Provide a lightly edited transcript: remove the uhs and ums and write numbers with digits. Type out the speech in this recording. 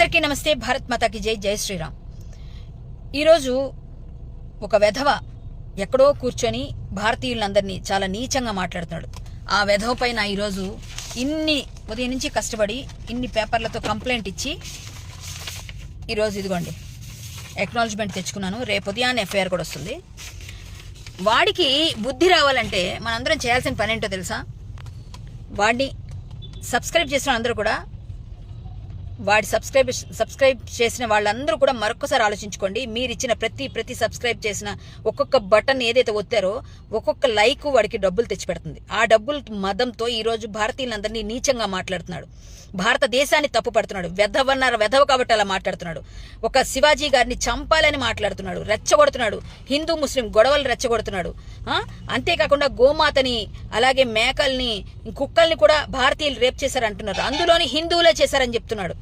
అందరికీ నమస్తే. భారత్ మాతాకి జై. జై శ్రీరామ్. ఈరోజు ఒక వెధవ ఎక్కడో కూర్చొని భారతీయులందరినీ చాలా నీచంగా మాట్లాడుతున్నాడు. ఆ వెధవ పైన ఈరోజు ఉదయం నుంచి కష్టపడి ఇన్ని పేపర్లతో కంప్లైంట్ ఇచ్చి ఈరోజు ఇదిగోండి ఎక్నాలజ్మెంట్ తెచ్చుకున్నాను. రేపు ఉదయాన్నే ఎఫ్ఐఆర్ కూడా వస్తుంది. వాడికి బుద్ధి రావాలంటే మనందరం చేయాల్సిన పని ఏంటో తెలుసా? వాడిని సబ్స్క్రైబ్ చేసిన అందరూ కూడా, వాడి సబ్స్క్రైబ్ చేసిన వాళ్ళందరూ కూడా మరొకసారి ఆలోచించుకోండి. మీరు ఇచ్చిన ప్రతి సబ్స్క్రైబ్ చేసిన ఒక్కొక్క బటన్ ఏదైతే ఒత్తారో ఒక్కొక్క లైక్ వాడికి డబ్బులు తెచ్చిపెడుతుంది. ఆ డబ్బులు మదంతో ఈరోజు భారతీయులందరినీ నీచంగా మాట్లాడుతున్నాడు. భారతదేశాన్ని తప్పు పడుతున్నాడు. వెధవ కాబట్టి అలా మాట్లాడుతున్నాడు. ఒక శివాజీ గారిని చంపాలని మాట్లాడుతున్నాడు, రెచ్చగొడుతున్నాడు. హిందూ ముస్లిం గొడవలు రెచ్చగొడుతున్నాడు. అంతేకాకుండా గోమాతని, అలాగే మేకల్ని, కుక్కల్ని కూడా భారతీయులు రేప్ చేశారంటున్నారు. అందులోని హిందువులే చేశారని చెప్తున్నాడు.